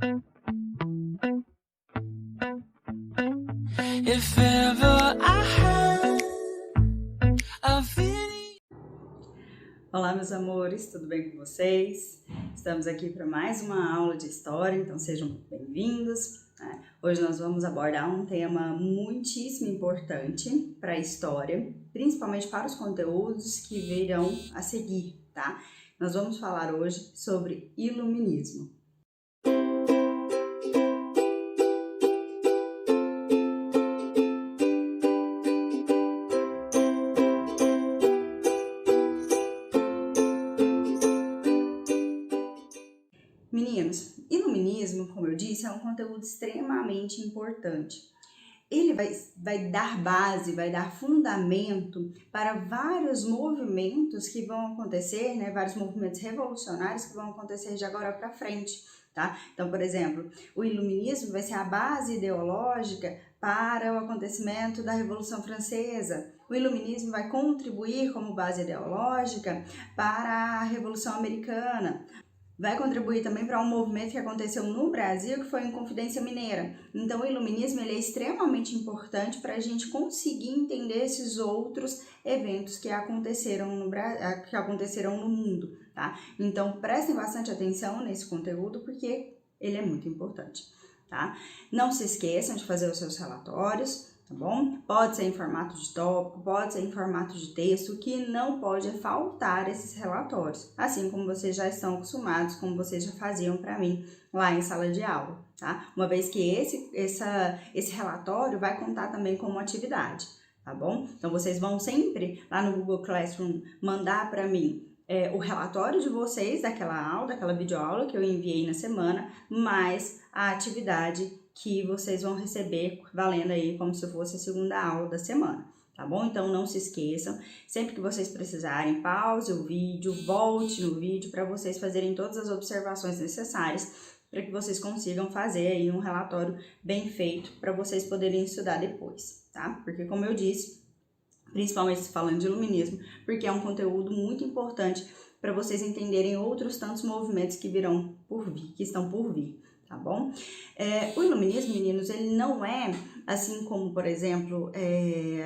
If ever I had a feeling. Olá, meus amores, tudo bem com vocês? Estamos aqui para mais uma aula de história, então sejam bem-vindos. Hoje nós vamos abordar um tema muitíssimo importante para a história, principalmente para os conteúdos que virão a seguir, tá? Nós vamos falar hoje sobre iluminismo. Meninos, iluminismo, como eu disse, é um conteúdo extremamente importante. Ele vai dar base, vai dar fundamento para vários movimentos que vão acontecer, né? Vários movimentos revolucionários que vão acontecer de agora para frente, tá? Então, por exemplo, o iluminismo vai ser a base ideológica para o acontecimento da Revolução Francesa. O iluminismo vai contribuir como base ideológica para a Revolução Americana. Vai contribuir também para um movimento que aconteceu no Brasil, que foi a Inconfidência Mineira. Então, o iluminismo ele é extremamente importante para a gente conseguir entender esses outros eventos que aconteceram no mundo, tá? Então, prestem bastante atenção nesse conteúdo, porque ele é muito importante, tá? Não se esqueçam de fazer os seus relatórios, tá bom? Pode ser em formato de tópico, pode ser em formato de texto, o que não pode é faltar esses relatórios, assim como vocês já estão acostumados, como vocês já faziam para mim lá em sala de aula, tá? Uma vez que esse relatório vai contar também como atividade, tá bom? Então, vocês vão sempre lá no Google Classroom mandar para mim o relatório de vocês daquela aula, daquela videoaula que eu enviei na semana, mais a atividade que vocês vão receber valendo aí como se fosse a segunda aula da semana, tá bom? Então não se esqueçam, sempre que vocês precisarem, pause o vídeo, volte no vídeo para vocês fazerem todas as observações necessárias para que vocês consigam fazer aí um relatório bem feito para vocês poderem estudar depois, tá? Porque como eu disse, principalmente falando de iluminismo, porque é um conteúdo muito importante para vocês entenderem outros tantos movimentos que virão por vir, que estão por vir, tá bom? O iluminismo, meninos, ele não é assim como, por exemplo,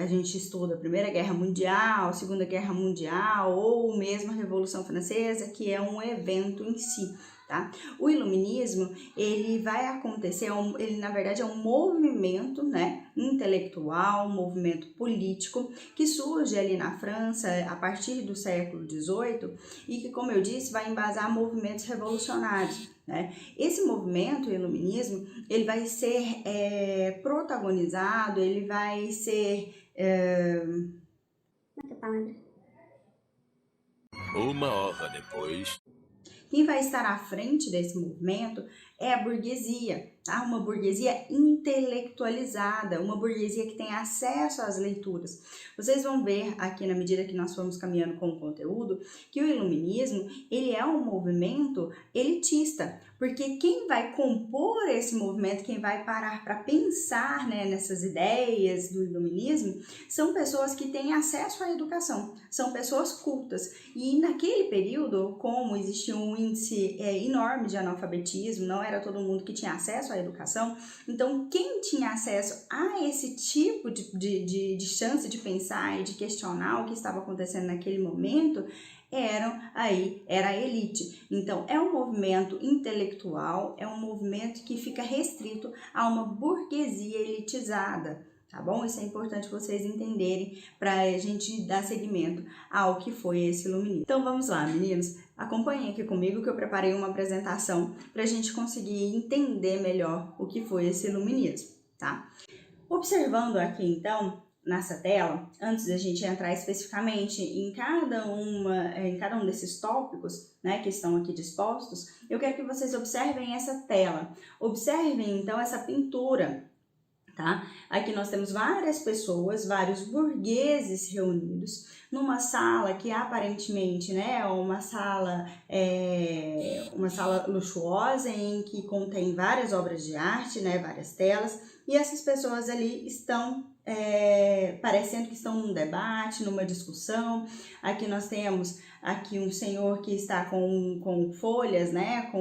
a gente estuda a Primeira Guerra Mundial, a Segunda Guerra Mundial ou mesmo a Revolução Francesa, que é um evento em si. Tá? O iluminismo, ele vai acontecer, ele na verdade é um movimento, né, intelectual, um movimento político que surge ali na França a partir do século XVIII e que, como eu disse, vai embasar movimentos revolucionários, né? Esse movimento, o iluminismo, ele vai ser protagonizado, ele vai ser... Como é que é a palavra? Uma hora depois. Quem vai estar à frente desse movimento é a burguesia, tá? Uma burguesia intelectualizada, uma burguesia que tem acesso às leituras. Vocês vão ver aqui, na medida que nós formos caminhando com o conteúdo, que o iluminismo, ele é um movimento elitista, porque quem vai compor esse movimento, quem vai parar para pensar, né, nessas ideias do iluminismo, são pessoas que têm acesso à educação, são pessoas cultas. E naquele período, como existia um índice enorme de analfabetismo, não era todo mundo que tinha acesso à educação, então quem tinha acesso a esse tipo de chance de pensar e de questionar o que estava acontecendo naquele momento, era a elite. Então, é um movimento intelectual, é um movimento que fica restrito a uma burguesia elitizada, tá bom? Isso é importante vocês entenderem para a gente dar seguimento ao que foi esse iluminismo. Então, vamos lá, meninos. Acompanhem aqui comigo que eu preparei uma apresentação para a gente conseguir entender melhor o que foi esse iluminismo, tá? Observando aqui, então, nessa tela, antes da gente entrar especificamente em cada um desses tópicos, né, que estão aqui dispostos, eu quero que vocês observem essa tela. Observem, então, essa pintura, tá? Aqui nós temos várias pessoas, vários burgueses reunidos numa sala que aparentemente, né, é uma sala luxuosa em que contém várias obras de arte, né, várias telas, e essas pessoas ali estão parecendo que estão num debate, numa discussão. Aqui nós temos aqui um senhor que está com folhas, né,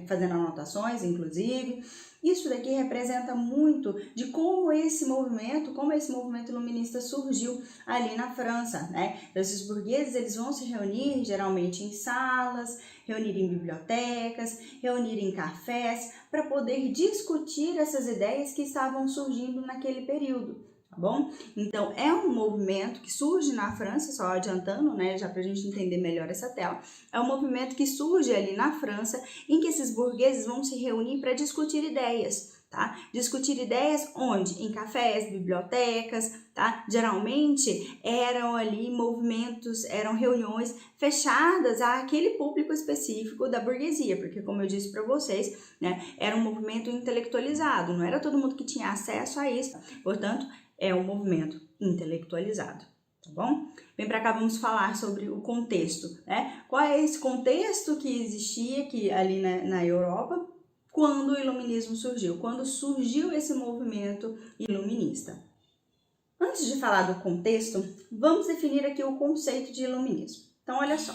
fazendo anotações, inclusive. Isso daqui representa muito de como esse movimento iluminista surgiu ali na França, né? Então, esses burgueses, eles vão se reunir geralmente em salas, reunir em bibliotecas, reunir em cafés, para poder discutir essas ideias que estavam surgindo naquele período, tá bom? Então, é um movimento que surge na França, só adiantando, né, já para a gente entender melhor essa tela, é um movimento que surge ali na França, em que esses burgueses vão se reunir para discutir ideias, tá? Discutir ideias onde? Em cafés, bibliotecas, tá? Geralmente eram ali movimentos, eram reuniões fechadas àquele público específico da burguesia, porque como eu disse para vocês, né, era um movimento intelectualizado, não era todo mundo que tinha acesso a isso, portanto, é um movimento intelectualizado, tá bom? Vem para cá, vamos falar sobre o contexto, né? Qual é esse contexto que existia aqui ali na Europa quando o iluminismo surgiu, quando surgiu esse movimento iluminista? Antes de falar do contexto, vamos definir aqui o conceito de iluminismo. Então, olha só,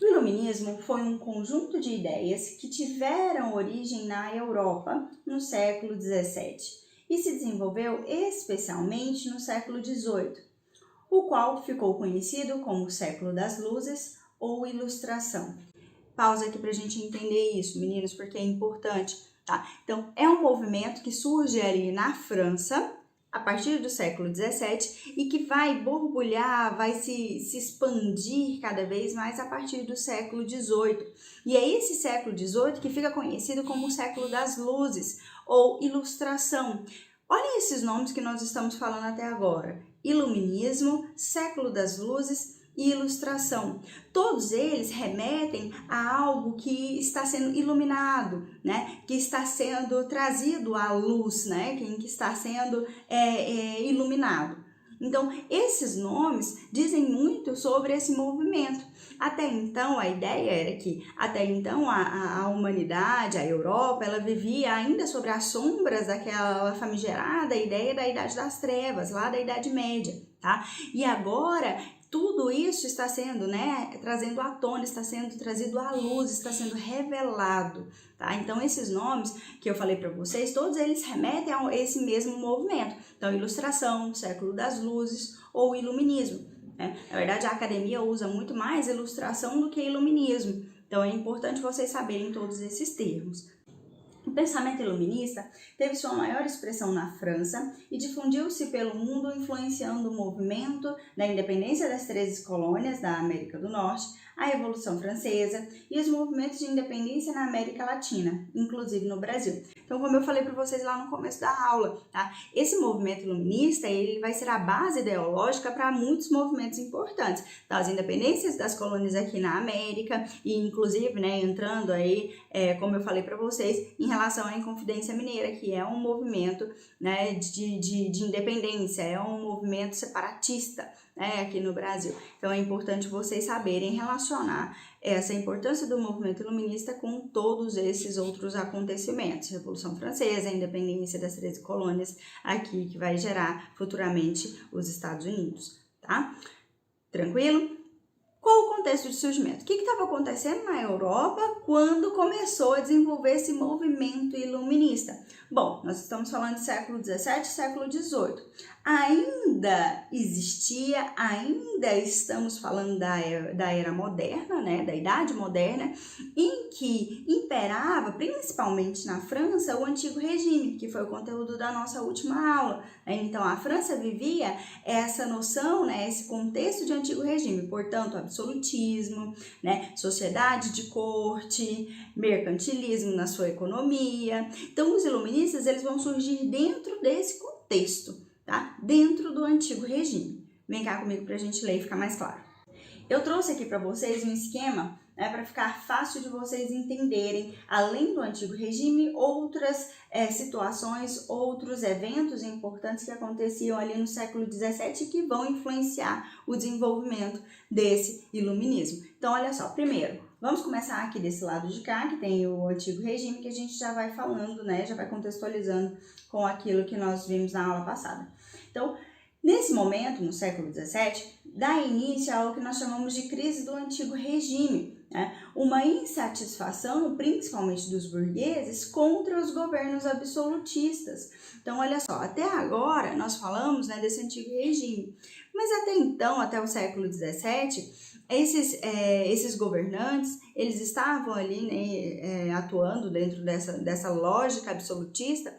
o iluminismo foi um conjunto de ideias que tiveram origem na Europa no século XVII e se desenvolveu especialmente no século XVIII, o qual ficou conhecido como o século das luzes ou ilustração. Pausa aqui para a gente entender isso, meninos, porque é importante, tá? Então, é um movimento que surge ali na França, a partir do século XVII, e que vai borbulhar, vai se expandir cada vez mais a partir do século XVIII. E é esse século XVIII que fica conhecido como o século das luzes, ou ilustração. Olhem esses nomes que nós estamos falando até agora: iluminismo, século das luzes e ilustração. Todos eles remetem a algo que está sendo iluminado, né? Que está sendo trazido à luz, né? Que está sendo iluminado. Então, esses nomes dizem muito sobre esse movimento. Até então, a ideia era que, a humanidade, a Europa, ela vivia ainda sobre as sombras daquela famigerada ideia da Idade das Trevas, lá da Idade Média, tá? E agora, tudo isso está sendo, né, trazendo à tona, está sendo trazido à luz, está sendo revelado, tá? Então, esses nomes que eu falei para vocês, todos eles remetem a esse mesmo movimento. Então, ilustração, século das luzes ou iluminismo, né? Na verdade, a academia usa muito mais ilustração do que iluminismo. Então, é importante vocês saberem todos esses termos. O pensamento iluminista teve sua maior expressão na França e difundiu-se pelo mundo, influenciando o movimento da independência das 13 colônias da América do Norte, a Revolução Francesa e os movimentos de independência na América Latina, inclusive no Brasil. Então, como eu falei para vocês lá no começo da aula, tá? Esse movimento iluminista, ele vai ser a base ideológica para muitos movimentos importantes. Então, as independências das colônias aqui na América e, inclusive, né, entrando aí, como eu falei para vocês, em relação à Inconfidência Mineira, que é um movimento, né, de independência, é um movimento separatista, né, aqui no Brasil. Então, é importante vocês saberem relacionar essa importância do movimento iluminista com todos esses outros acontecimentos. Revolução Francesa, a independência das 13 colônias aqui, que vai gerar futuramente os Estados Unidos, tá? Tranquilo? Qual o contexto de surgimento? O que estava acontecendo na Europa quando começou a desenvolver esse movimento iluminista? Bom, nós estamos falando de século XVII e século XVIII. Ainda estamos falando da era moderna, né, da Idade Moderna, em que imperava, principalmente na França, o antigo regime, que foi o conteúdo da nossa última aula. Então, a França vivia essa noção, né, esse contexto de antigo regime, portanto, absolutismo, né, sociedade de corte, mercantilismo na sua economia. Então, os iluministas, eles vão surgir dentro desse contexto, tá? Dentro do antigo regime. Vem cá comigo para a gente ler e ficar mais claro. Eu trouxe aqui para vocês um esquema, né, para ficar fácil de vocês entenderem, além do antigo regime, outras situações, outros eventos importantes que aconteciam ali no século XVII e que vão influenciar o desenvolvimento desse iluminismo. Então, olha só, primeiro, vamos começar aqui desse lado de cá, que tem o antigo regime, que a gente já vai falando, né, já vai contextualizando com aquilo que nós vimos na aula passada. Então, nesse momento, no século XVII, dá início ao que nós chamamos de crise do antigo regime, né? Uma insatisfação, principalmente dos burgueses, contra os governos absolutistas. Então, olha só, até agora nós falamos, né, desse antigo regime, mas até então, até o século XVII, esses governantes, eles estavam ali, né, atuando dentro dessa lógica absolutista,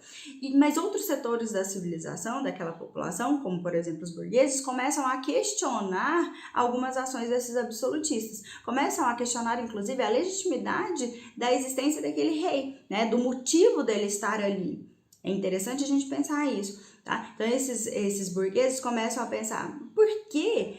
mas outros setores da civilização, daquela população, como por exemplo os burgueses, começam a questionar algumas ações desses absolutistas, começam a questionar inclusive a legitimidade da existência daquele rei, né, do motivo dele estar ali. É interessante a gente pensar isso, tá? Então esses burgueses começam a pensar, por que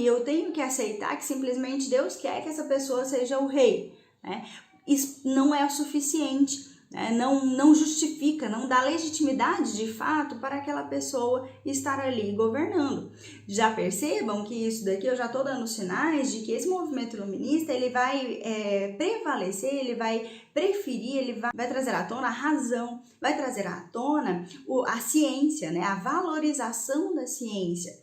eu tenho que aceitar que simplesmente Deus quer que essa pessoa seja o rei, né? Isso não é o suficiente, né? Não justifica, não dá legitimidade de fato para aquela pessoa estar ali governando. Já percebam que isso daqui eu já estou dando sinais de que esse movimento iluminista ele vai prevalecer, ele vai preferir, ele vai trazer à tona a razão, vai trazer à tona a ciência, né? A valorização da ciência.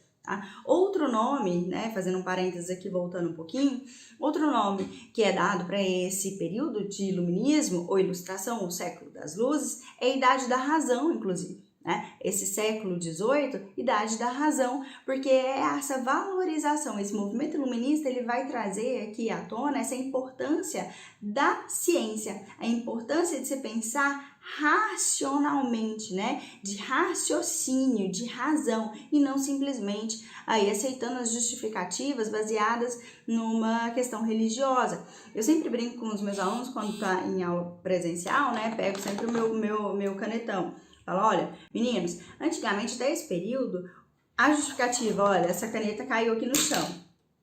Outro nome, né, fazendo um parênteses aqui, voltando um pouquinho, outro nome que é dado para esse período de iluminismo ou ilustração, o século das luzes, é a idade da razão, inclusive, né? Esse século XVIII, idade da razão, porque é essa valorização, esse movimento iluminista, ele vai trazer aqui à tona essa importância da ciência, a importância de se pensar racionalmente, né, de raciocínio, de razão, e não simplesmente aí aceitando as justificativas baseadas numa questão religiosa. Eu sempre brinco com os meus alunos quando tá em aula presencial, né, pego sempre o meu canetão, falo, olha, meninos, antigamente até esse período, a justificativa, olha, essa caneta caiu aqui no chão.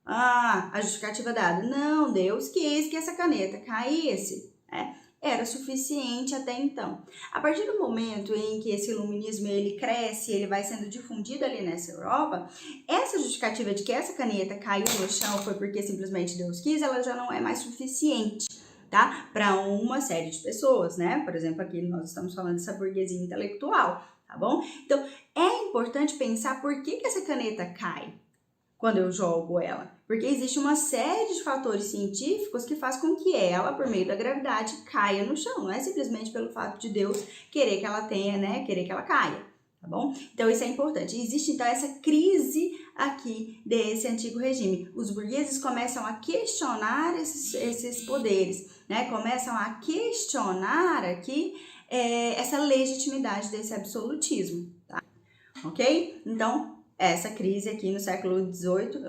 Ah, a justificativa dada, não, Deus quis que essa caneta caísse, né? Era suficiente até então. A partir do momento em que esse iluminismo ele cresce, ele vai sendo difundido ali nessa Europa, essa justificativa de que essa caneta caiu no chão foi porque simplesmente Deus quis, ela já não é mais suficiente, tá? Para uma série de pessoas, né? Por exemplo, aqui nós estamos falando dessa burguesia intelectual, tá bom? Então, é importante pensar por que essa caneta cai quando eu jogo ela, porque existe uma série de fatores científicos que faz com que ela, por meio da gravidade, caia no chão, não é simplesmente pelo fato de Deus querer que ela tenha, né, querer que ela caia, tá bom? Então isso é importante. Existe então essa crise aqui desse antigo regime. Os burgueses começam a questionar esses poderes, né, começam a questionar aqui essa legitimidade desse absolutismo, tá? Ok? Então, essa crise aqui no século XVIII,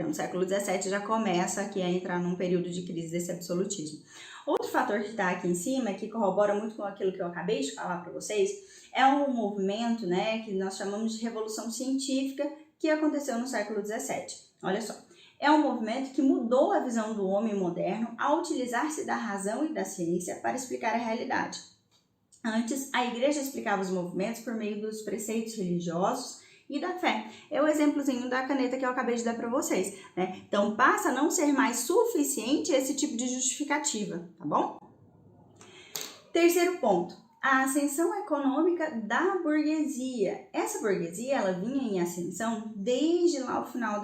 no século XVII já começa aqui a entrar num período de crise desse absolutismo. Outro fator que está aqui em cima, que corrobora muito com aquilo que eu acabei de falar para vocês, é um movimento, né, que nós chamamos de Revolução Científica, que aconteceu no século XVII. Olha só, é um movimento que mudou a visão do homem moderno ao utilizar-se da razão e da ciência para explicar a realidade. Antes, a igreja explicava os movimentos por meio dos preceitos religiosos e da fé. É o exemplozinho da caneta que eu acabei de dar para vocês, né? Então, passa a não ser mais suficiente esse tipo de justificativa, tá bom? Terceiro ponto, a ascensão econômica da burguesia. Essa burguesia, ela vinha em ascensão desde lá o final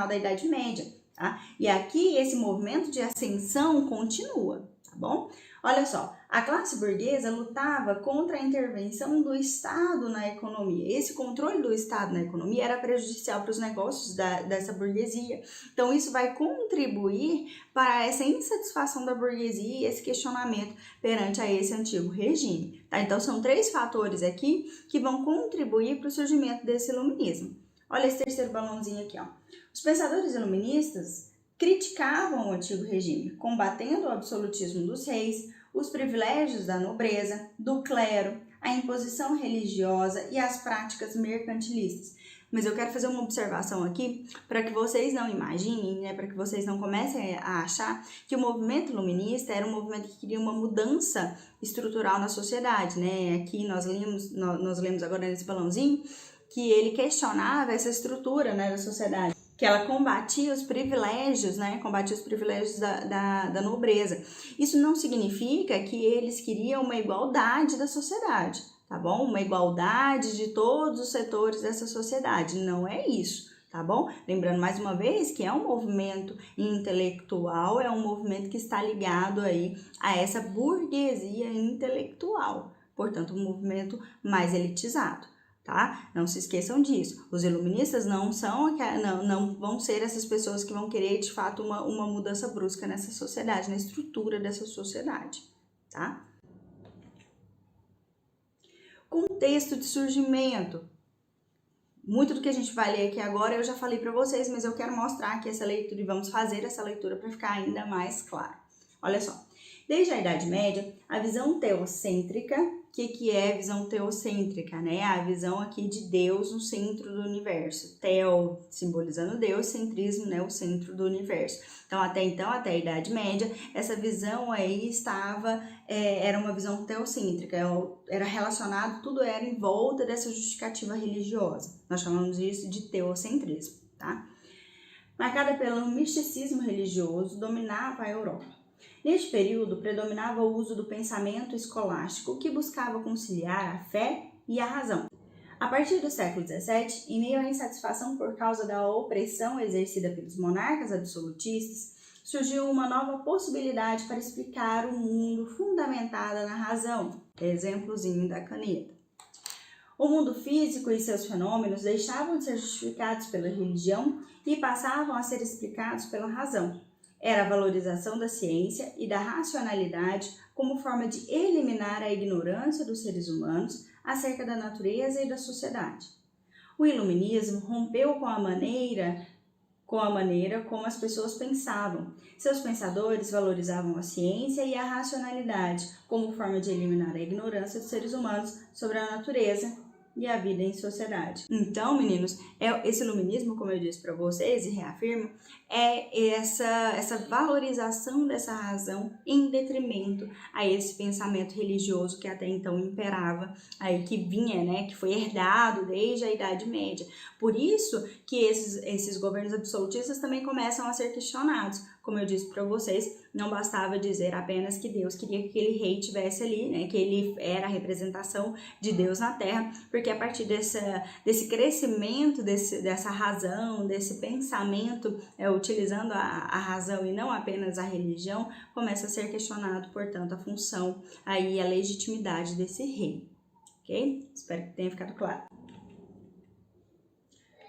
da Idade Média, tá? E aqui esse movimento de ascensão continua, tá bom? Olha só, a classe burguesa lutava contra a intervenção do Estado na economia. Esse controle do Estado na economia era prejudicial para os negócios dessa burguesia. Então, isso vai contribuir para essa insatisfação da burguesia e esse questionamento perante a esse antigo regime. Tá? Então, são 3 fatores aqui que vão contribuir para o surgimento desse iluminismo. Olha esse terceiro balãozinho aqui, ó. Os pensadores iluministas criticavam o antigo regime, combatendo o absolutismo dos reis, os privilégios da nobreza, do clero, a imposição religiosa e as práticas mercantilistas. Mas eu quero fazer uma observação aqui para que vocês não imaginem, né, para que vocês não comecem a achar que o movimento iluminista era um movimento que queria uma mudança estrutural na sociedade, né? Aqui nós lemos agora nesse balãozinho que ele questionava essa estrutura, né, da sociedade. que ela combatia os privilégios, né? Combatia os privilégios da nobreza. Isso não significa que eles queriam uma igualdade da sociedade, tá bom? Uma igualdade de todos os setores dessa sociedade. Não é isso, tá bom? Lembrando mais uma vez que é um movimento intelectual, é um movimento que está ligado aí a essa burguesia intelectual, portanto, um movimento mais elitizado. Tá? Não se esqueçam disso. Os iluministas não vão ser essas pessoas que vão querer, de fato, uma mudança brusca nessa sociedade, na estrutura dessa sociedade. Tá? Contexto de surgimento. Muito do que a gente vai ler aqui agora eu já falei para vocês, mas eu quero mostrar aqui essa leitura e vamos fazer essa leitura para ficar ainda mais claro. Olha só. Desde a Idade Média, a visão teocêntrica, o que é a visão teocêntrica, né? A visão aqui de Deus no centro do universo. Teo, simbolizando Deus, centrismo, né? O centro do universo. Então, até a Idade Média, essa visão aí era uma visão teocêntrica, era relacionado, tudo era em volta dessa justificativa religiosa. Nós chamamos isso de teocentrismo, tá? Marcada pelo misticismo religioso, dominava a Europa. Neste período, predominava o uso do pensamento escolástico, que buscava conciliar a fé e a razão. A partir do século XVII, em meio à insatisfação por causa da opressão exercida pelos monarcas absolutistas, surgiu uma nova possibilidade para explicar o mundo fundamentada na razão. Exemplozinho da caneta. O mundo físico e seus fenômenos deixavam de ser justificados pela religião e passavam a ser explicados pela razão. Era a valorização da ciência e da racionalidade como forma de eliminar a ignorância dos seres humanos acerca da natureza e da sociedade. O iluminismo rompeu com a maneira como as pessoas pensavam. Seus pensadores valorizavam a ciência e a racionalidade como forma de eliminar a ignorância dos seres humanos sobre a natureza e a vida em sociedade. Então, meninos, esse iluminismo, como eu disse para vocês e reafirmo, é essa valorização dessa razão em detrimento a esse pensamento religioso que até então imperava, aí que vinha, né, que foi herdado desde a Idade Média. Por isso que esses governos absolutistas também começam a ser questionados. Como eu disse para vocês, não bastava dizer apenas que Deus queria que aquele rei estivesse ali, né, que ele era a representação de Deus na Terra, porque a partir desse crescimento, dessa razão, desse pensamento, utilizando a razão e não apenas a religião, começa a ser questionado, portanto, a função aí, a legitimidade desse rei. Ok? Espero que tenha ficado claro.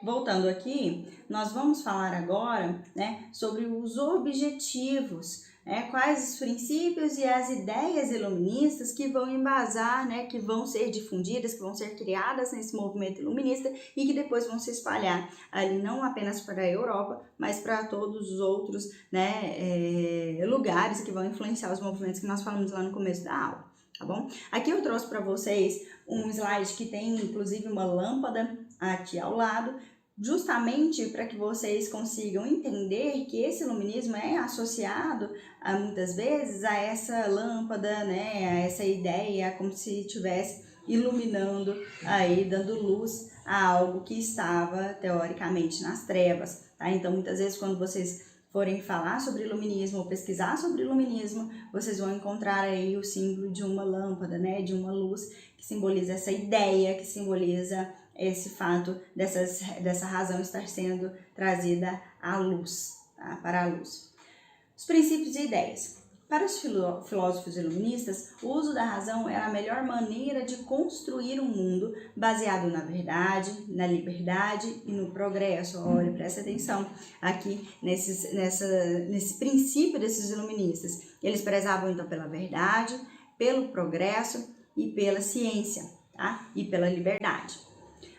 Voltando aqui, nós vamos falar agora, né, sobre os objetivos, né, quais os princípios e as ideias iluministas que vão embasar, né, que vão ser difundidas, que vão ser criadas nesse movimento iluminista e que depois vão se espalhar ali não apenas para a Europa, mas para todos os outros, né, lugares que vão influenciar os movimentos que nós falamos lá no começo da aula. Tá bom? Aqui eu trouxe para vocês um slide que tem inclusive uma lâmpada aqui ao lado, justamente para que vocês consigam entender que esse iluminismo é associado muitas vezes a essa lâmpada, né, a essa ideia, como se estivesse iluminando aí, dando luz a algo que estava teoricamente nas trevas, tá? Então muitas vezes quando vocês forem falar sobre iluminismo ou pesquisar sobre iluminismo, vocês vão encontrar aí o símbolo de uma lâmpada, né, de uma luz que simboliza essa ideia, que simboliza esse fato dessa razão estar sendo trazida à luz, tá? Para a luz. Os princípios e ideias. Para os filósofos iluministas, o uso da razão era a melhor maneira de construir um mundo baseado na verdade, na liberdade e no progresso. Olha, presta atenção aqui nesse princípio desses iluministas. Eles prezavam então pela verdade, pelo progresso e pela ciência, tá? E pela liberdade.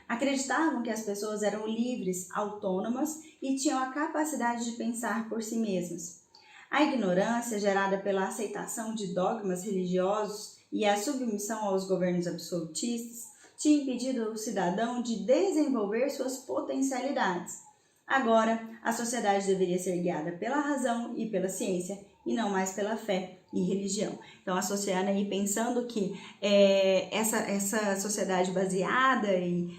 Acreditavam que as pessoas eram livres, autônomas e tinham a capacidade de pensar por si mesmas. A ignorância gerada pela aceitação de dogmas religiosos e a submissão aos governos absolutistas tinha impedido o cidadão de desenvolver suas potencialidades. Agora, a sociedade deveria ser guiada pela razão e pela ciência, e não mais pela fé, e religião. Então, associando aí, pensando que essa sociedade baseada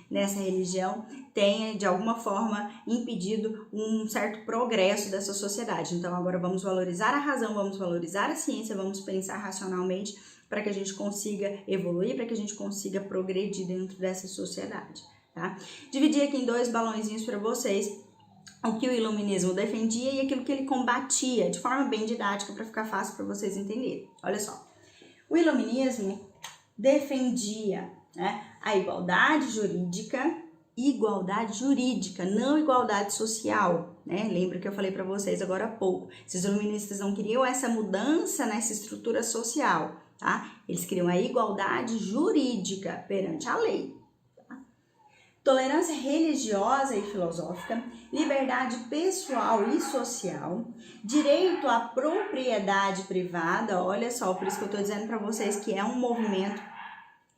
nessa religião tenha, de alguma forma, impedido um certo progresso dessa sociedade. Então, agora vamos valorizar a razão, vamos valorizar a ciência, vamos pensar racionalmente para que a gente consiga evoluir, para que a gente consiga progredir dentro dessa sociedade, tá? Dividi aqui em 2 balãozinhos para vocês o que o iluminismo defendia e aquilo que ele combatia, de forma bem didática, para ficar fácil para vocês entenderem. Olha só, o iluminismo defendia, né, a igualdade jurídica, não igualdade social, né? Lembra que eu falei para vocês agora há pouco, esses iluministas não queriam essa mudança nessa estrutura social, tá? Eles queriam a igualdade jurídica perante a lei. Tolerância religiosa e filosófica, liberdade pessoal e social, direito à propriedade privada, olha só, por isso que eu estou dizendo para vocês que é um movimento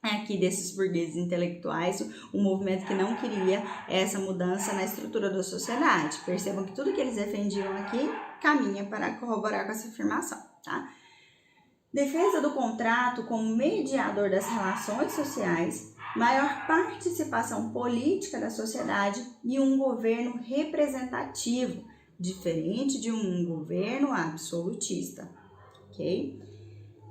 aqui desses burgueses intelectuais, um movimento que não queria essa mudança na estrutura da sociedade. Percebam que tudo que eles defendiam aqui caminha para corroborar com essa afirmação, tá? Defesa do contrato como mediador das relações sociais, maior participação política da sociedade e um governo representativo, diferente de um governo absolutista, ok?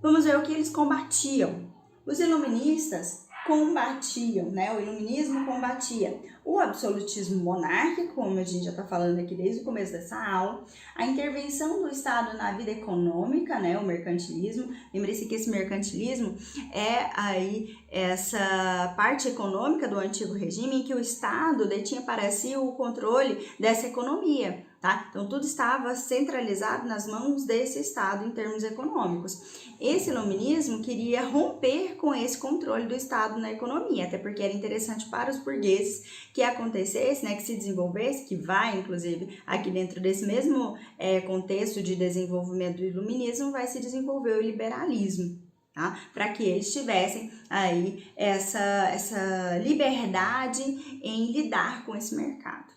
Vamos ver o que eles combatiam. Os iluministas combatiam, né? O iluminismo combatia o absolutismo monárquico, como a gente já está falando aqui desde o começo dessa aula, a intervenção do Estado na vida econômica, né? O mercantilismo. Lembre-se que esse mercantilismo é aí essa parte econômica do antigo regime em que o Estado detinha para si o controle dessa economia, tá? Então, tudo estava centralizado nas mãos desse Estado em termos econômicos. Esse iluminismo queria romper com esse controle do Estado na economia, até porque era interessante para os burgueses que acontecesse, né, que se desenvolvesse, que vai, inclusive, aqui dentro desse mesmo contexto de desenvolvimento do iluminismo, vai se desenvolver o liberalismo, tá? Para que eles tivessem aí essa liberdade em lidar com esse mercado.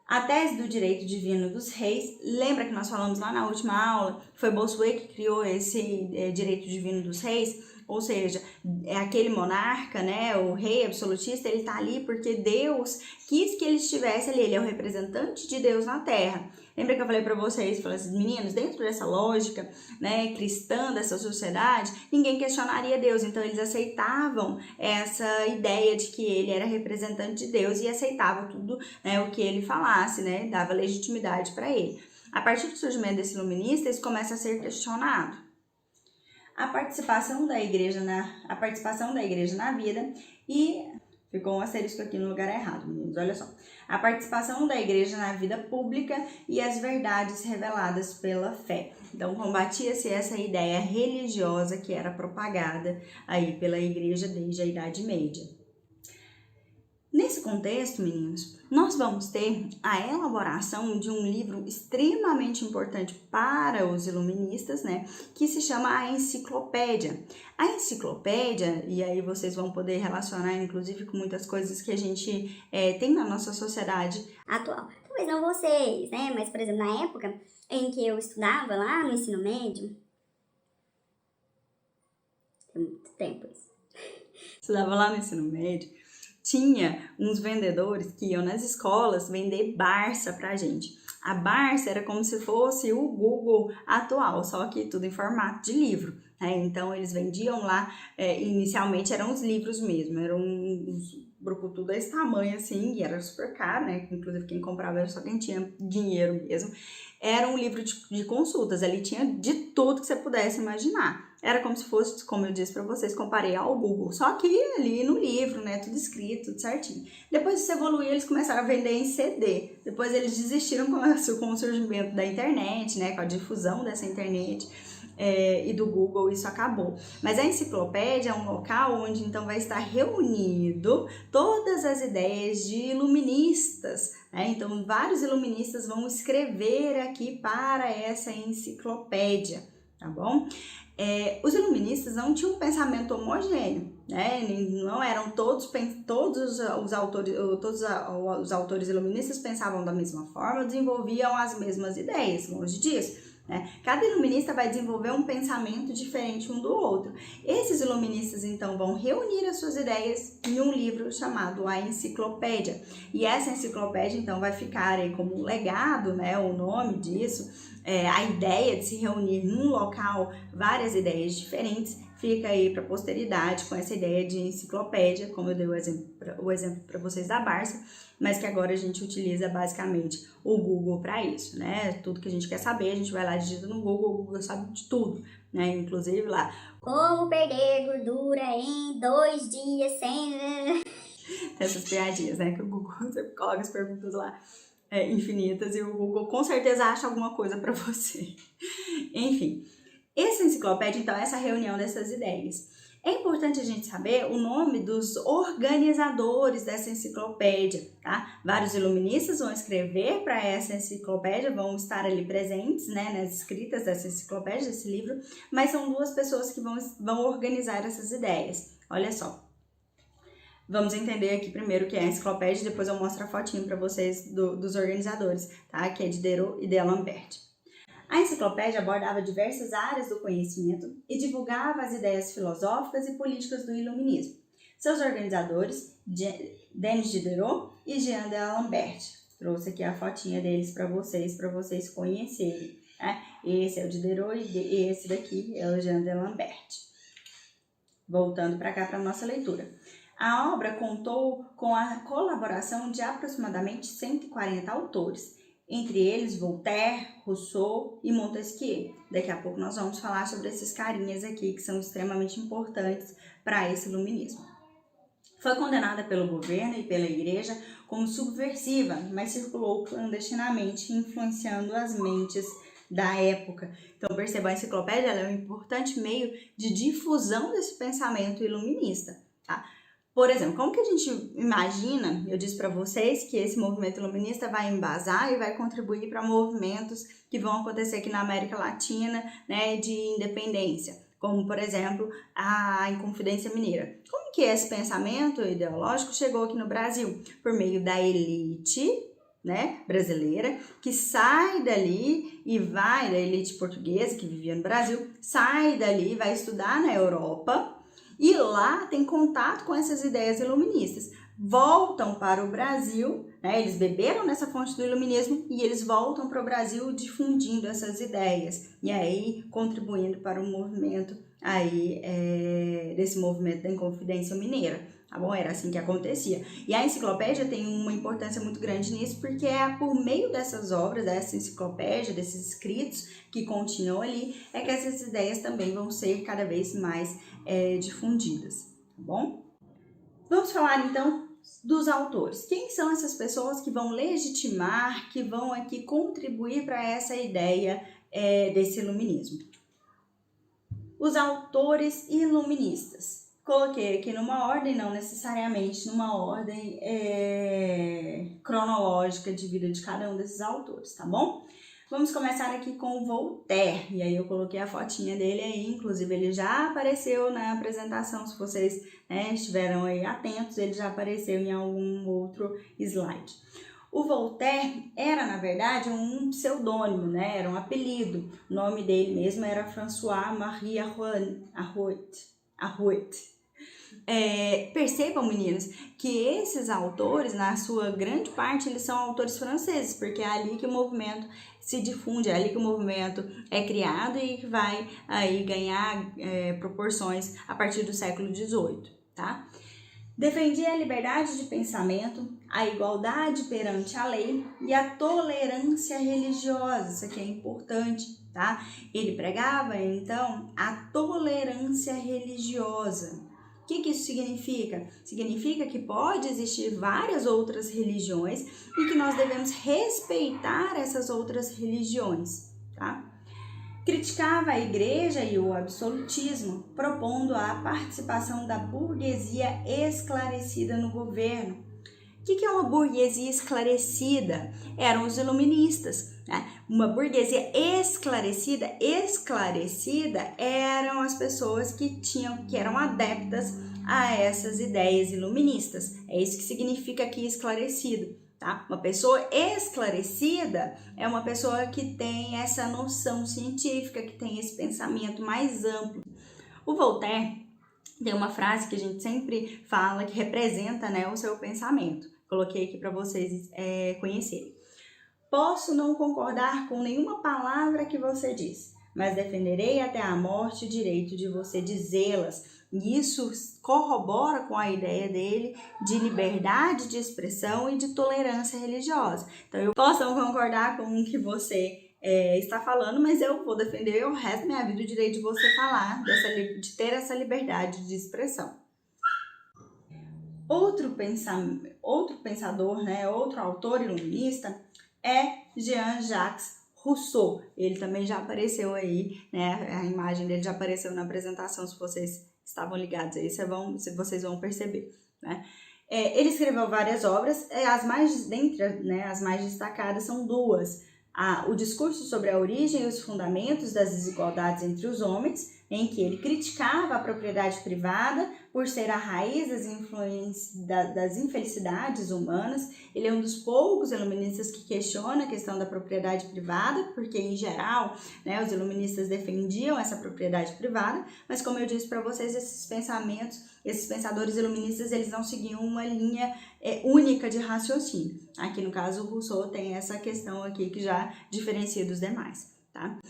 A tese do direito divino dos reis, lembra que nós falamos lá na última aula, foi Bossuet que criou esse direito divino dos reis, ou seja, é aquele monarca, né, o rei absolutista, ele tá ali porque Deus quis que ele estivesse ali, ele é o representante de Deus na Terra. Lembra que eu falei para vocês, falei assim, meninos, dentro dessa lógica, né, cristã dessa sociedade, ninguém questionaria Deus, então eles aceitavam essa ideia de que ele era representante de Deus e aceitavam tudo, né, o que ele falasse, né, dava legitimidade para ele. A partir do surgimento desse iluminista, isso começa a ser questionado. A participação da igreja na vida e... Ficou um asterisco aqui no lugar errado, meninos, olha só. A participação da igreja na vida pública e as verdades reveladas pela fé. Então, combatia-se essa ideia religiosa que era propagada aí pela igreja desde a Idade Média. Nesse contexto, meninos, nós vamos ter a elaboração de um livro extremamente importante para os iluministas, né, que se chama a Enciclopédia. A Enciclopédia, e aí vocês vão poder relacionar, inclusive, com muitas coisas que a gente tem na nossa sociedade atual. Talvez não vocês, né, mas, por exemplo, na época em que eu estudava lá no ensino médio, tem muito tempo isso. Estudava lá no ensino médio, tinha uns vendedores que iam nas escolas vender Barça pra gente. A Barça era como se fosse o Google atual, só que tudo em formato de livro, né? Então, eles vendiam lá, inicialmente eram os livros mesmo, eram uns brucutu desse tamanho assim, e era super caro, né? Inclusive, quem comprava era só quem tinha dinheiro mesmo. Era um livro de consultas, ali tinha de tudo que você pudesse imaginar. Era como se fosse, como eu disse para vocês, comparei ao Google, só que ali no livro, né, tudo escrito, tudo certinho. Depois disso evoluiu, eles começaram a vender em CD. Depois eles desistiram com o surgimento da internet, né, com a difusão dessa internet e do Google, isso acabou. Mas a enciclopédia é um local onde então vai estar reunido todas as ideias de iluministas, né? Então vários iluministas vão escrever aqui para essa enciclopédia, tá bom? Os iluministas não tinham um pensamento homogêneo, né? Não eram todos os autores iluministas pensavam da mesma forma, desenvolviam as mesmas ideias, longe disso. né? Cada iluminista vai desenvolver um pensamento diferente um do outro. Esses iluministas, então, vão reunir as suas ideias em um livro chamado A Enciclopédia. E essa enciclopédia, então, vai ficar aí como um legado, né? O nome disso, a ideia de se reunir num local várias ideias diferentes, fica aí para a posteridade com essa ideia de enciclopédia, como eu dei o exemplo para vocês da Barça, mas que agora a gente utiliza basicamente o Google para isso, né? Tudo que a gente quer saber, a gente vai lá, digita no Google, o Google sabe de tudo, né? Inclusive lá, como perder gordura em 2 dias sem... Essas piadinhas, né? Que o Google sempre coloca as perguntas lá infinitas e o Google com certeza acha alguma coisa para você. Enfim, essa enciclopédia, então, é essa reunião dessas ideias. É importante a gente saber o nome dos organizadores dessa enciclopédia, tá? Vários iluministas vão escrever para essa enciclopédia, vão estar ali presentes, né, nas escritas dessa enciclopédia, desse livro, mas são 2 pessoas que vão organizar essas ideias. Olha só. Vamos entender aqui primeiro o que é a enciclopédia, depois eu mostro a fotinho para vocês dos organizadores, tá? Que é Diderot e D'Alembert. A enciclopédia abordava diversas áreas do conhecimento e divulgava as ideias filosóficas e políticas do iluminismo. Seus organizadores, Denis Diderot e Jean D'Alembert. Trouxe aqui a fotinha deles para vocês conhecerem. Né? Esse é o Diderot e esse daqui é o Jean D'Alembert. Voltando para cá para a nossa leitura. A obra contou com a colaboração de aproximadamente 140 autores, entre eles Voltaire, Rousseau e Montesquieu. Daqui a pouco nós vamos falar sobre esses carinhas aqui que são extremamente importantes para esse iluminismo. Foi condenada pelo governo e pela igreja como subversiva, mas circulou clandestinamente, influenciando as mentes da época. Então perceba, a enciclopédia ela é um importante meio de difusão desse pensamento iluminista, tá? Por exemplo, como que a gente imagina, eu disse para vocês que esse movimento iluminista vai embasar e vai contribuir para movimentos que vão acontecer aqui na América Latina, né, de independência, como, por exemplo, a Inconfidência Mineira. Como que esse pensamento ideológico chegou aqui no Brasil? Por meio da elite, né, brasileira, que sai dali e vai, da elite portuguesa que vivia no Brasil, sai dali, vai estudar na Europa, e lá tem contato com essas ideias iluministas. Voltam para o Brasil, né? Eles beberam nessa fonte do iluminismo e eles voltam para o Brasil difundindo essas ideias. E aí contribuindo para o movimento aí, desse movimento da Inconfidência Mineira. Tá bom? Era assim que acontecia. E a enciclopédia tem uma importância muito grande nisso, porque é por meio dessas obras, dessa enciclopédia, desses escritos que continham ali, é que essas ideias também vão ser cada vez mais difundidas, tá bom? Vamos falar então dos autores. Quem são essas pessoas que vão legitimar, que vão aqui contribuir para essa ideia desse iluminismo? Os autores iluministas. Coloquei aqui numa ordem, não necessariamente numa ordem cronológica de vida de cada um desses autores, tá bom? Vamos começar aqui com Voltaire, e aí eu coloquei a fotinha dele aí, inclusive ele já apareceu na apresentação, se vocês estiveram aí atentos, ele já apareceu em algum outro slide. O Voltaire era, na verdade, um pseudônimo, né? Era um apelido, o nome dele mesmo era François-Marie Arouet. Percebam, meninos, que esses autores, na sua grande parte, eles são autores franceses, porque é ali que o movimento se difunde, é ali que o movimento é criado e que vai aí ganhar proporções a partir do século XVIII, tá? Defendia a liberdade de pensamento, a igualdade perante a lei e a tolerância religiosa, isso aqui é importante, tá? Ele pregava, então, a tolerância religiosa. O que isso significa? Significa que pode existir várias outras religiões e que nós devemos respeitar essas outras religiões, tá? Criticava a igreja e o absolutismo, propondo a participação da burguesia esclarecida no governo. O que é uma burguesia esclarecida? Eram os iluministas, né? Uma burguesia esclarecida eram as pessoas que eram adeptas a essas ideias iluministas. É isso que significa aqui esclarecido, tá? Uma pessoa esclarecida é uma pessoa que tem essa noção científica, que tem esse pensamento mais amplo. O Voltaire tem uma frase que a gente sempre fala que representa, né, o seu pensamento. Coloquei aqui para vocês conhecerem. Posso não concordar com nenhuma palavra que você diz, mas defenderei até a morte o direito de você dizê-las. E isso corrobora com a ideia dele de liberdade de expressão e de tolerância religiosa. Então, eu posso não concordar com o que você está falando, mas eu vou defender o resto da minha vida o direito de você falar, de ter essa liberdade de expressão. Outro pensador, né, outro autor iluminista é Jean-Jacques Rousseau. Ele também já apareceu aí, né, a imagem dele já apareceu na apresentação, se vocês estavam ligados aí, vocês vão perceber, né? Ele escreveu várias obras, as mais destacadas são duas. O discurso sobre a origem e os fundamentos das desigualdades entre os homens, em que ele criticava a propriedade privada por ser a raiz das infelicidades humanas. Ele é um dos poucos iluministas que questiona a questão da propriedade privada, porque, em geral, né, os iluministas defendiam essa propriedade privada, mas, como eu disse para vocês, esses pensadores iluministas, eles não seguiam uma linha única de raciocínio. Aqui, no caso, o Rousseau tem essa questão aqui que já diferencia dos demais, tá?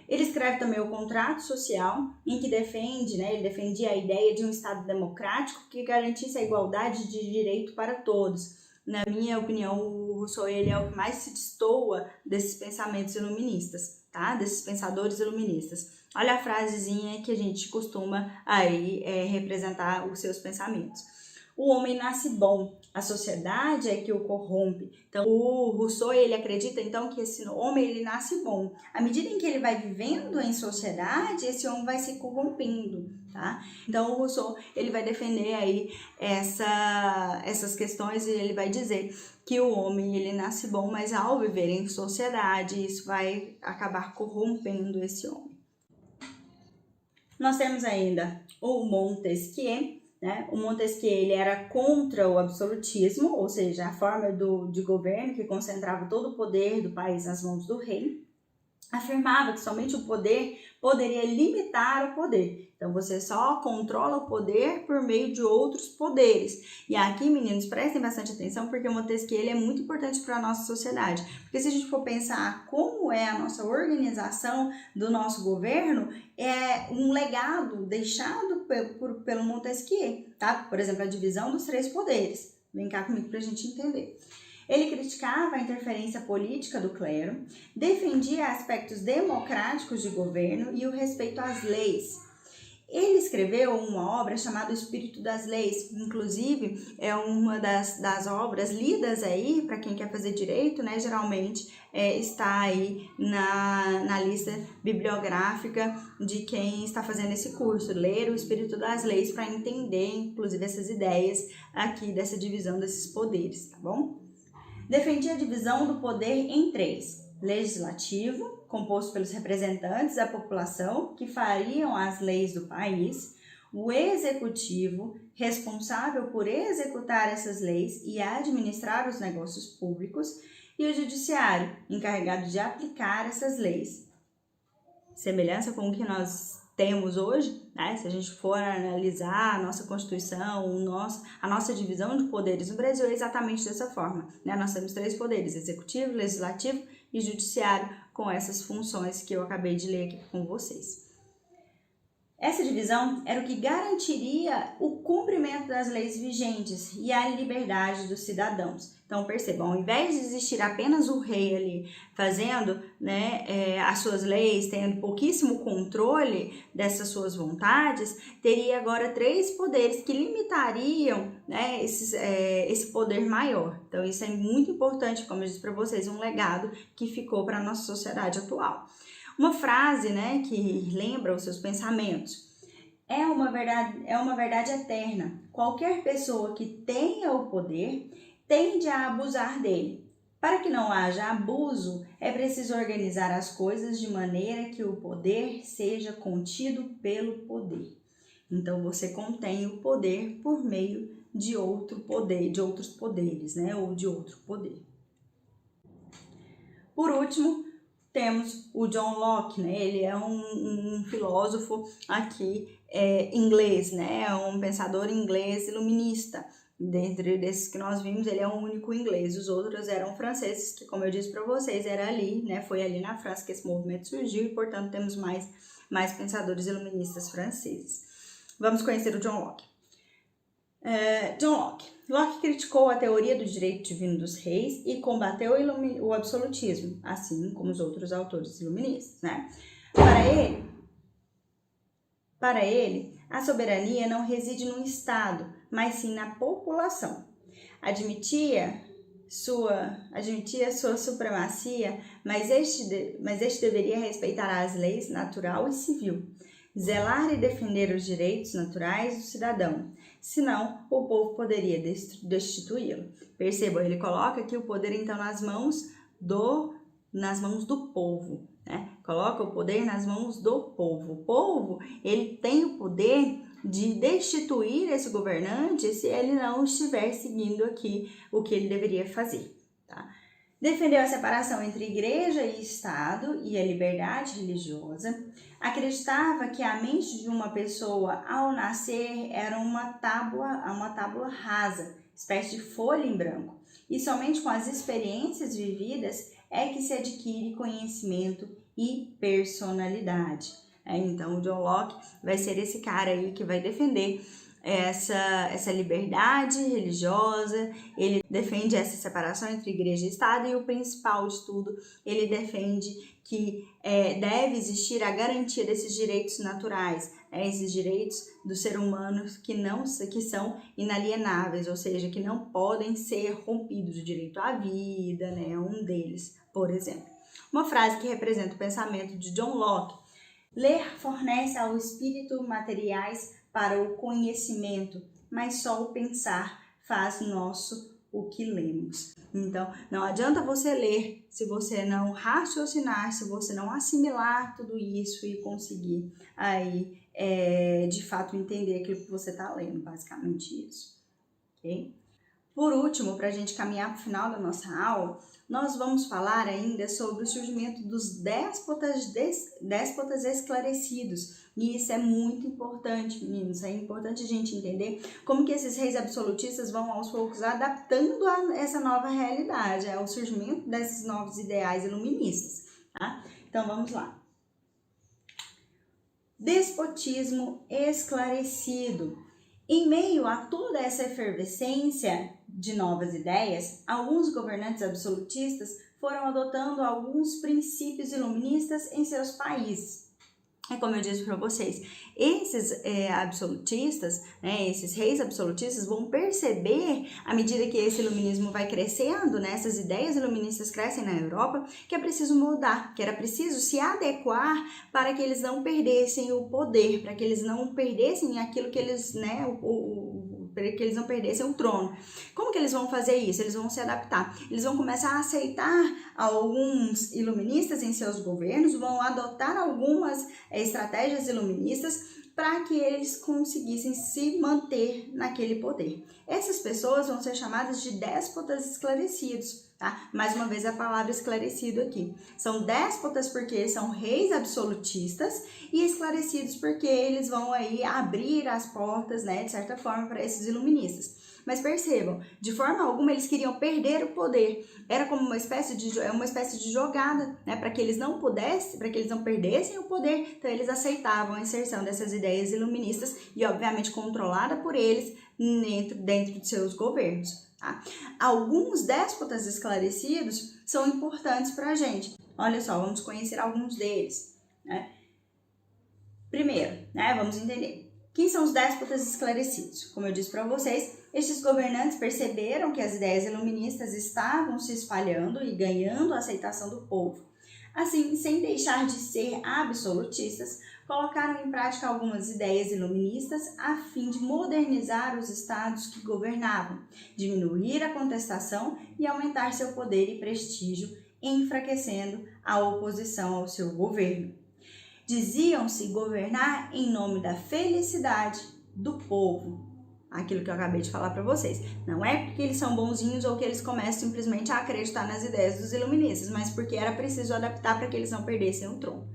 Ele escreve também o Contrato Social, em que ele defendia a ideia de um Estado democrático que garantisse a igualdade de direito para todos. Na minha opinião, o Rousseau ele é o que mais se destoa desses pensamentos iluministas, tá? Desses pensadores iluministas. Olha a frasezinha que a gente costuma aí representar os seus pensamentos. O homem nasce bom, a sociedade é que o corrompe. Então, o Rousseau, ele acredita, então, que esse homem, ele nasce bom. À medida em que ele vai vivendo em sociedade, esse homem vai se corrompendo, tá? Então, o Rousseau, ele vai defender aí essas questões e ele vai dizer que o homem, ele nasce bom, mas ao viver em sociedade, isso vai acabar corrompendo esse homem. Nós temos ainda o Montesquieu, né? O Montesquieu ele era contra o absolutismo, ou seja, a forma de governo que concentrava todo o poder do país nas mãos do rei. Afirmava que somente o poder poderia limitar o poder. Então, você só controla o poder por meio de outros poderes. E aqui, meninos, prestem bastante atenção, porque o Montesquieu ele é muito importante para a nossa sociedade. Porque se a gente for pensar como é a nossa organização do nosso governo, é um legado deixado pelo Montesquieu, tá? Por exemplo, a divisão dos 3 poderes. Vem cá comigo para a gente entender. Ele criticava a interferência política do clero, defendia aspectos democráticos de governo e o respeito às leis. Ele escreveu uma obra chamada O Espírito das Leis, inclusive é uma das obras lidas aí, para quem quer fazer direito, né? Geralmente está aí na lista bibliográfica de quem está fazendo esse curso, ler O Espírito das Leis, para entender, inclusive, essas ideias aqui dessa divisão desses poderes, tá bom? Defendia a divisão do poder em 3: legislativo, composto pelos representantes da população que fariam as leis do país, o executivo, responsável por executar essas leis e administrar os negócios públicos, e o judiciário, encarregado de aplicar essas leis. Semelhança com o que nós temos hoje, né? Se a gente for analisar a nossa Constituição, a nossa divisão de poderes no Brasil é exatamente dessa forma, né? Nós temos 3 poderes: executivo, legislativo e judiciário, com essas funções que eu acabei de ler aqui com vocês. Essa divisão era o que garantiria o cumprimento das leis vigentes e a liberdade dos cidadãos. Então, percebam, ao invés de existir apenas o rei ali fazendo, né, as suas leis, tendo pouquíssimo controle dessas suas vontades, teria agora 3 poderes que limitariam, né, esse poder maior. Então, isso é muito importante, como eu disse para vocês, um legado que ficou para a nossa sociedade atual. Uma frase, né, que lembra os seus pensamentos. É uma verdade eterna. Qualquer pessoa que tenha o poder tende a abusar dele. Para que não haja abuso, é preciso organizar as coisas de maneira que o poder seja contido pelo poder. Então você contém o poder por meio de outro poder, de outros poderes, né? Ou de outro poder. Por último, temos o John Locke, né? Ele é um filósofo aqui inglês, né? Um pensador inglês iluminista. Dentre desses que nós vimos, ele é o único inglês. Os outros eram franceses, que, como eu disse para vocês, era ali, né? Foi ali na França que esse movimento surgiu e, portanto, temos mais pensadores iluministas franceses. Vamos conhecer o John Locke. John Locke. Locke criticou a teoria do direito divino dos reis e combateu o absolutismo, assim como os outros autores iluministas, né? Para ele, a soberania não reside no Estado, mas sim na população. Admitia sua supremacia, mas este deveria respeitar as leis natural e civil, zelar e defender os direitos naturais do cidadão, senão o povo poderia destituí-lo. Percebam, ele coloca aqui o poder então nas mãos do povo, né? Coloca o poder nas mãos do povo. O povo, ele tem o poder de destituir esse governante se ele não estiver seguindo aqui o que ele deveria fazer, tá? Defendeu a separação entre igreja e Estado e a liberdade religiosa. Acreditava que a mente de uma pessoa ao nascer era uma tábua rasa, espécie de folha em branco. E somente com as experiências vividas é que se adquire conhecimento e personalidade. Então, o John Locke vai ser esse cara aí que vai defender essa liberdade religiosa, ele defende essa separação entre igreja e Estado e o principal de tudo, ele defende que deve existir a garantia desses direitos naturais, esses direitos do ser humano que são inalienáveis, ou seja, que não podem ser rompidos. O direito à vida, né, é um deles, por exemplo. Uma frase que representa o pensamento de John Locke: ler fornece ao espírito materiais para o conhecimento, mas só o pensar faz nosso o que lemos. Então, não adianta você ler se você não raciocinar, se você não assimilar tudo isso e conseguir aí, de fato, entender aquilo que você está lendo, basicamente isso, ok? Por último, para a gente caminhar para o final da nossa aula, nós vamos falar ainda sobre o surgimento dos déspotas esclarecidos. E isso é muito importante, meninos. É importante a gente entender como que esses reis absolutistas vão aos poucos adaptando a essa nova realidade, ao surgimento desses novos ideais iluministas, tá? Então, vamos lá. Despotismo esclarecido. Em meio a toda essa efervescência de novas ideias, alguns governantes absolutistas foram adotando alguns princípios iluministas em seus países. Como eu disse para vocês, esses absolutistas, né, esses reis absolutistas vão perceber, à medida que esse iluminismo vai crescendo, né, essas ideias iluministas crescem na Europa, que é preciso mudar, que era preciso se adequar para que eles não perdessem o poder, para que eles não perdessem aquilo que eles, né, para que eles não perdessem o trono. Como que eles vão fazer isso? Eles vão se adaptar. Eles vão começar a aceitar alguns iluministas em seus governos, vão adotar algumas estratégias iluministas para que eles conseguissem se manter naquele poder. Essas pessoas vão ser chamadas de déspotas esclarecidos, tá? Mais uma vez a palavra esclarecido aqui. São déspotas porque são reis absolutistas e esclarecidos porque eles vão aí abrir as portas, né, de certa forma, para esses iluministas. Mas percebam, de forma alguma eles queriam perder o poder. Era como uma espécie de jogada, né, para que eles não perdessem o poder. Então eles aceitavam a inserção dessas ideias iluministas e obviamente controlada por eles dentro de seus governos. Tá? Alguns déspotas esclarecidos são importantes para a gente. Olha só, vamos conhecer alguns deles, né? Primeiro, né, vamos entender. Quem são os déspotas esclarecidos? Como eu disse para vocês, estes governantes perceberam que as ideias iluministas estavam se espalhando e ganhando a aceitação do povo. Assim, sem deixar de ser absolutistas, colocaram em prática algumas ideias iluministas a fim de modernizar os estados que governavam, diminuir a contestação e aumentar seu poder e prestígio, enfraquecendo a oposição ao seu governo. diziam-se governar em nome da felicidade do povo. Aquilo que eu acabei de falar para vocês. Não é porque eles são bonzinhos ou que eles começam simplesmente a acreditar nas ideias dos iluministas, mas porque era preciso adaptar para que eles não perdessem o trono.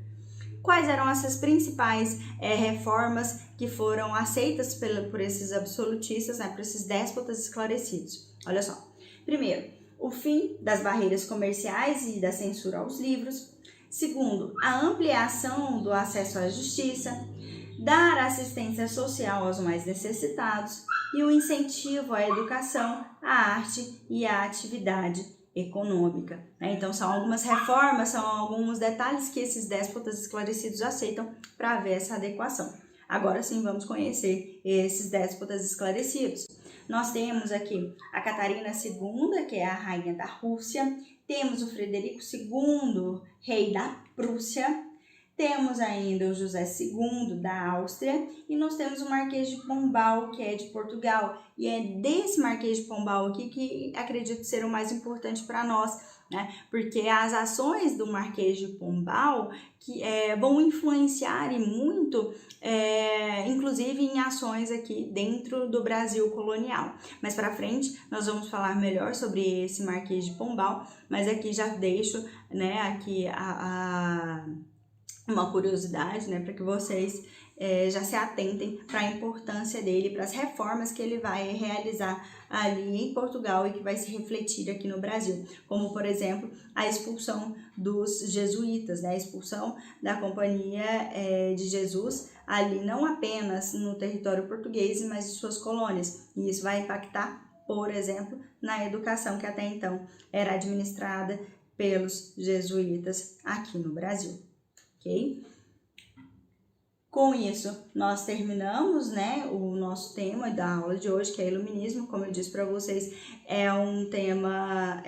Quais eram essas principais reformas que foram aceitas por esses absolutistas, né, por esses déspotas esclarecidos? Olha só. Primeiro, o fim das barreiras comerciais e da censura aos livros. Segundo, a ampliação do acesso à justiça, dar assistência social aos mais necessitados e o incentivo à educação, à arte e à atividade econômica. Então, são algumas reformas, são alguns detalhes que esses déspotas esclarecidos aceitam para haver essa adequação. Agora sim, vamos conhecer esses déspotas esclarecidos. Nós temos aqui a Catarina II, que é a rainha da Rússia, temos o Frederico II, rei da Prússia, temos ainda o José II da Áustria e nós temos o Marquês de Pombal, que é de Portugal. E é desse Marquês de Pombal aqui que acredito ser o mais importante para nós, né? Porque as ações do Marquês de Pombal que vão influenciar e muito, inclusive em ações aqui dentro do Brasil colonial. Mais para frente nós vamos falar melhor sobre esse Marquês de Pombal, mas aqui já deixo, né, aqui uma curiosidade, né, para que vocês já se atentem para a importância dele, para as reformas que ele vai realizar ali em Portugal e que vai se refletir aqui no Brasil, como por exemplo a expulsão dos jesuítas, né, a expulsão da Companhia de Jesus ali não apenas no território português, mas de suas colônias, e isso vai impactar, por exemplo, na educação que até então era administrada pelos jesuítas aqui no Brasil. Ok? Com isso, nós terminamos, né, o nosso tema da aula de hoje, que é iluminismo. Como eu disse para vocês, é um tema,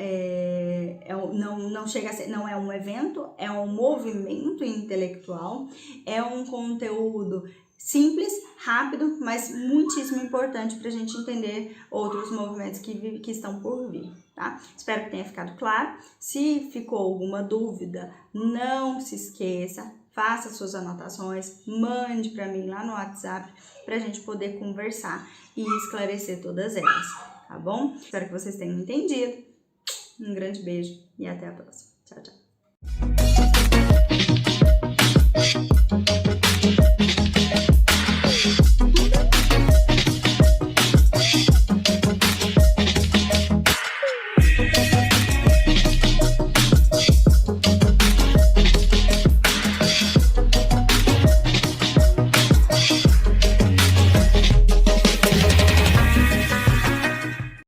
não chega a ser, não é um evento, é um movimento intelectual, é um conteúdo simples, rápido, mas muitíssimo importante para a gente entender outros movimentos que estão por vir, tá? Espero que tenha ficado claro. Se ficou alguma dúvida, não se esqueça, faça suas anotações, mande para mim lá no WhatsApp para a gente poder conversar e esclarecer todas elas, tá bom? Espero que vocês tenham entendido. Um grande beijo e até a próxima. Tchau, tchau.